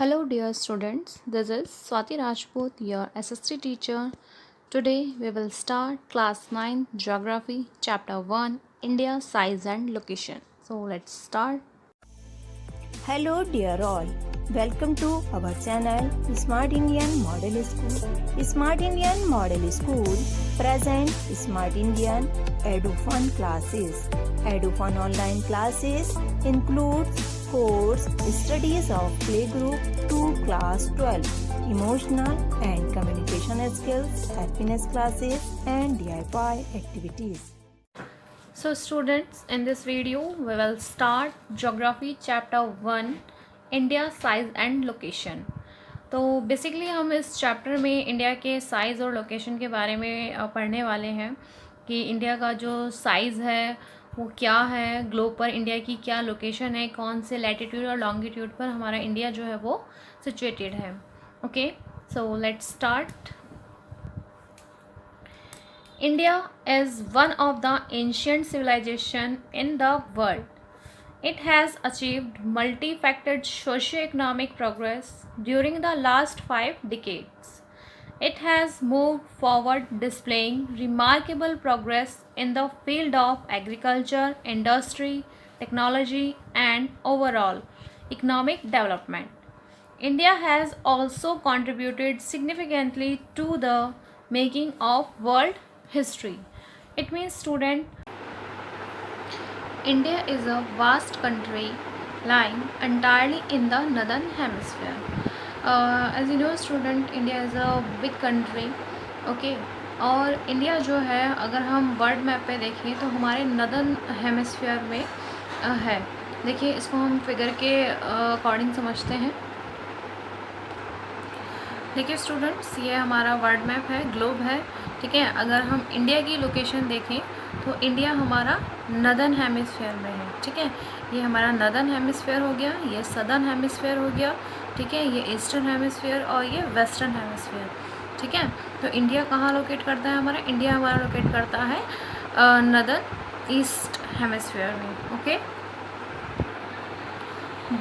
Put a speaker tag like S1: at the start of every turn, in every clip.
S1: Hello, dear students. This is Swati Rajput, your SST teacher. Today we will start class 9 Geography, Chapter 1 India, Size and Location. So let's start.
S2: Hello dear all, welcome to our channel Smart Indian Model School. Smart Indian Model School present Smart Indian EduFun classes. EduFun online classes includes course studies of playgroup to class 12, emotional and communication skills, happiness classes and DIY activities.
S1: So students, in this video we will start Geography Chapter 1 India, Size and Location. तो basically हम इस chapter में India के size और location के बारे में पढ़ने वाले हैं कि इंडिया का जो साइज़ है वो क्या है, ग्लोब पर इंडिया की क्या लोकेशन है, कौन से लैटिट्यूड और लॉन्गिट्यूड पर हमारा इंडिया जो है वो सिचुएटेड है. Okay, so let's start. India is one of the ancient civilization in the world. It has achieved multi-factored socio-economic progress during the last 5 decades. It has moved forward displaying remarkable progress in the field of agriculture, industry, technology and overall economic development. India has also contributed significantly to the making of world history. It means student, India is a vast country lying entirely in the northern hemisphere. As you know student, India is a big country. Okay, और India जो है अगर हम world map पे देखें तो हमारे northern hemisphere में है. देखिए इसको हम फिगर के अकॉर्डिंग समझते हैं. देखिए स्टूडेंट्स, ये हमारा वर्ल्ड मैप है, ग्लोब है. ठीक है, अगर हम इंडिया की लोकेशन देखें तो इंडिया हमारा नदर्न हेमिस्फीयर में है. ठीक है, ये हमारा नदर्न हेमिस्फीयर हो गया, ये सदर्न हेमिस्फीयर हो गया. ठीक है, ये ईस्टर्न हेमिस्फीयर और ये वेस्टर्न हेमिस्फीयर. ठीक है, तो इंडिया कहाँ लोकेट करता है हमारा? इंडिया हमारा लोकेट करता है नदर्न ईस्ट हेमिस्फीयर में. Okay,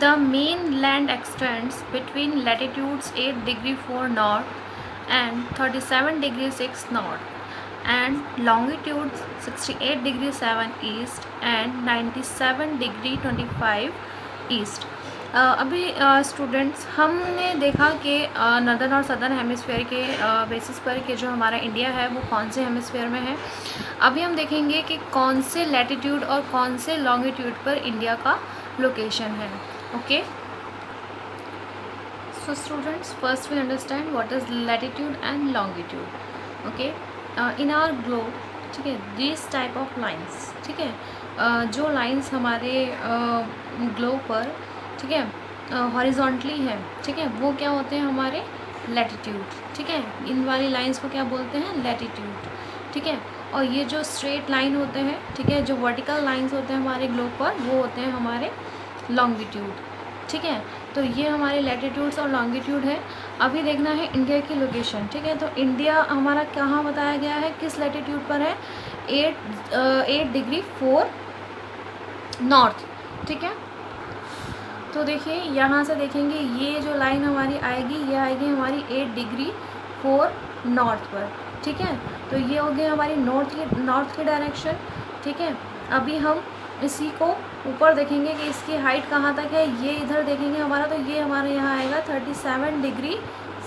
S1: the main land extends between latitudes 8 degree 4 north and 37 degree 6 north and longitudes 68 degree 7 east and 97 degree 25 east. अभी स्टूडेंट्स हमने देखा कि नदर्न और सदर्न हेमिस्फीयर के बेसिस पर कि जो हमारा इंडिया है वो कौन से हेमिस्फीयर में है. अभी हम देखेंगे कि कौन से लैटिट्यूड और कौन से लॉन्गिट्यूड पर इंडिया का लोकेशन है. Okay, so students, first we understand what is latitude and longitude. Okay, in our globe, ठीक है, these type of lines, ठीक है, जो lines हमारे ग्लोब पर, ठीक है, हॉरिजॉन्टली है, ठीक है, वो क्या होते हैं हमारे लैटिट्यूड. ठीक है, इन वाली लाइंस को क्या बोलते हैं? लैटिट्यूड. ठीक है, और ये जो स्ट्रेट लाइन होते हैं, ठीक है, जो वर्टिकल लाइंस होते हैं हमारे ग्लोब पर, वो होते हैं हमारे लॉन्गिट्यूड. ठीक है, तो ये हमारे लैटिट्यूड्स और लॉन्गिट्यूड है. अभी देखना है इंडिया की लोकेशन. ठीक है, तो इंडिया हमारा कहाँ बताया गया है, किस लैटिट्यूड पर है? 8 डिग्री 4 नॉर्थ. ठीक है, तो देखिए यहाँ से देखेंगे ये जो लाइन हमारी आएगी, ये आएगी हमारी 8 डिग्री 4 नॉर्थ पर. ठीक है, तो ये हो गई हमारी नॉर्थ की डायरेक्शन. ठीक है, अभी हम इसी को ऊपर देखेंगे कि इसकी हाइट कहाँ तक है. ये इधर देखेंगे हमारा, तो ये हमारे यहाँ आएगा 37 डिग्री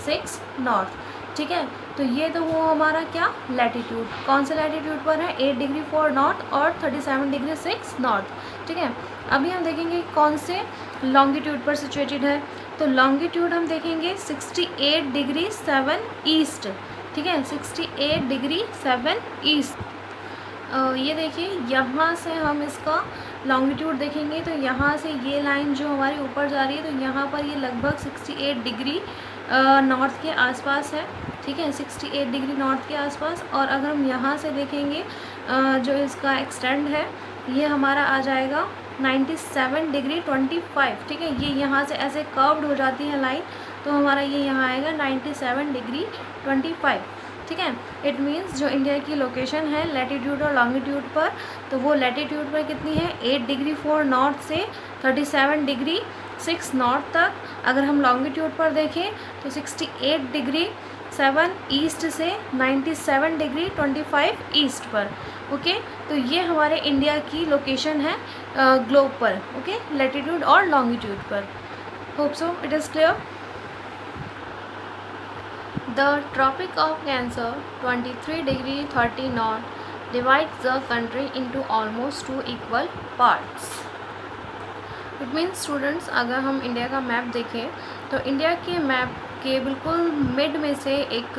S1: 6 नॉर्थ. ठीक है, तो ये तो वो हमारा क्या लैटिट्यूड, कौन से लैटिट्यूड पर है? 8 डिग्री 4 नॉर्थ और 37 डिग्री 6 नॉर्थ. ठीक है, अभी हम देखेंगे कौन से लॉन्गिट्यूड पर सिचुएटेड है. तो लॉन्गिट्यूड हम देखेंगे 68 डिग्री 7 ईस्ट. ठीक है, 68 डिग्री 7 ईस्ट. ये देखिए यहाँ से हम इसका लॉन्गिट्यूड देखेंगे तो यहाँ से ये लाइन जो हमारी ऊपर जा रही है, तो यहाँ पर ये लगभग 68 डिग्री नॉर्थ के आसपास है. ठीक है, 68 डिग्री नॉर्थ के आसपास. और अगर हम यहाँ से देखेंगे जो इसका एक्सटेंड है, ये हमारा आ जाएगा 97 डिग्री 25. ठीक है, ये यहाँ से ऐसे कर्व्ड हो जाती है लाइन, तो हमारा ये यहाँ आएगा 97 डिग्री 25. ठीक है, इट मीन्स जो इंडिया की लोकेशन है लैटिट्यूड और लॉन्गिट्यूड पर, तो वो लैटिट्यूड पर कितनी है? 8 डिग्री 4 नॉर्थ से 37 डिग्री 6 नॉर्थ तक। अगर हम लॉन्गिट्यूड पर देखें तो 68 डिग्री 7 ईस्ट से 97 डिग्री 25 ईस्ट पर। ओके, तो ये हमारे इंडिया की लोकेशन है ग्लोब पर। ओके, लैटिट्यूड और लॉन्गिट्यूड पर। Hope so it is clear. The Tropic of Cancer 23 degree 30 north divides the country into almost 2 equal parts. It means students, अगर हम इंडिया का मैप देखें तो इंडिया के मैप के बिल्कुल मिड में से एक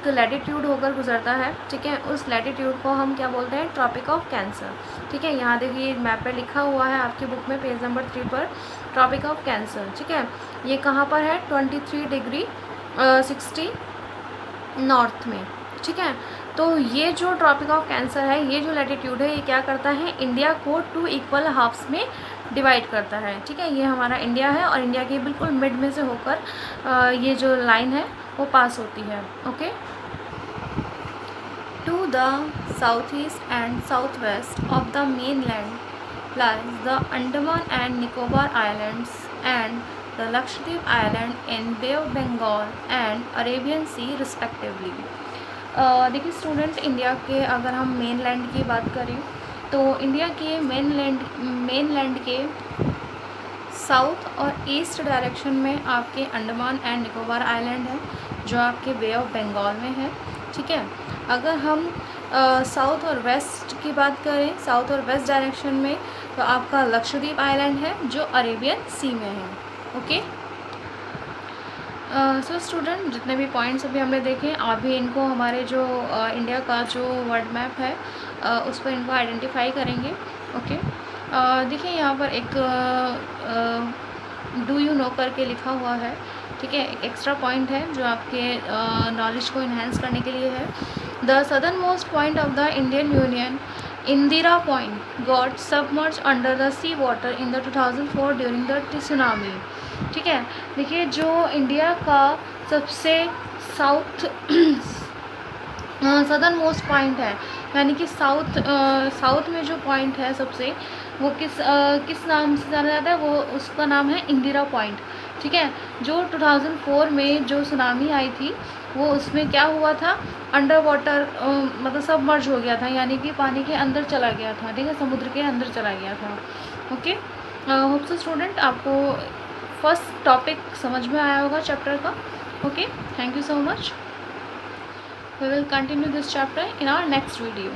S1: लैटिट्यूड होकर गुजरता है। ठीक है, उस लैटिट्यूड को हम क्या बोलते हैं? Tropic of Cancer. ठीक है, यहाँ देखिए मैप पे लिखा हुआ है आपकी बुक में पेज नंबर 3 पर, ट्रॉपिक ऑफ कैंसर। ठीक है, ये कहाँ पर है? 23 डिग्री 60 नॉर्थ में। ठीक है, तो ये जो ट्रॉपिक ऑफ कैंसर है, ये जो लैटिट्यूड है, ये क्या करता है? इंडिया को 2 इक्वल हाफ्स में डिवाइड करता है। ठीक है, ये हमारा इंडिया है और इंडिया के बिल्कुल मिड में से होकर ये जो लाइन है वो पास होती है। Okay, to the south east and south west of the mainland lies the Andaman and Nicobar islands and the Lakshadweep island in Bay of Bengal and Arabian Sea respectively. देखिए स्टूडेंट, इंडिया के अगर हम मेन लैंड की बात करें तो इंडिया के main land के साउथ और ईस्ट डायरेक्शन में आपके अंडमान एंड निकोबार आइलैंड है जो आपके बे ऑफ बंगाल में है। ठीक है, अगर हम साउथ और वेस्ट की बात करें, साउथ और वेस्ट डायरेक्शन में, तो आपका लक्षद्वीप आइलैंड है जो अरेबियन सी में है। ओके, सो स्टूडेंट, जितने भी पॉइंट्स अभी हमने देखे, आप भी इनको हमारे जो इंडिया का जो वर्ल्ड मैप है उस पर इनको आइडेंटिफाई करेंगे। ओके, देखिए यहाँ पर एक डू यू नो करके लिखा हुआ है। ठीक है, एक एक्स्ट्रा पॉइंट है जो आपके नॉलेज को इन्हेंस करने के लिए है। The southernmost point of the Indian union, Indira Point, got submerge under the sea water in the 2004 during the tsunami. ठीक है, देखिए जो इंडिया का सबसे सदर्न मोस्ट पॉइंट है, यानी कि साउथ में जो पॉइंट है सबसे, वो किस नाम से जाना जाता है? वो उसका नाम है इंदिरा पॉइंट। ठीक है, जो 2004 में जो सुनामी आई थी वो उसमें क्या हुआ था? अंडर वाटर मतलब सबमर्ज हो गया था, यानी कि पानी के अंदर चला गया था। ठीक है, समुद्र के अंदर चला गया था। ओके, होप सो स्टूडेंट आपको फर्स्ट टॉपिक समझ में आया होगा चैप्टर का। Okay, thank you so much. We will continue this chapter in our next video.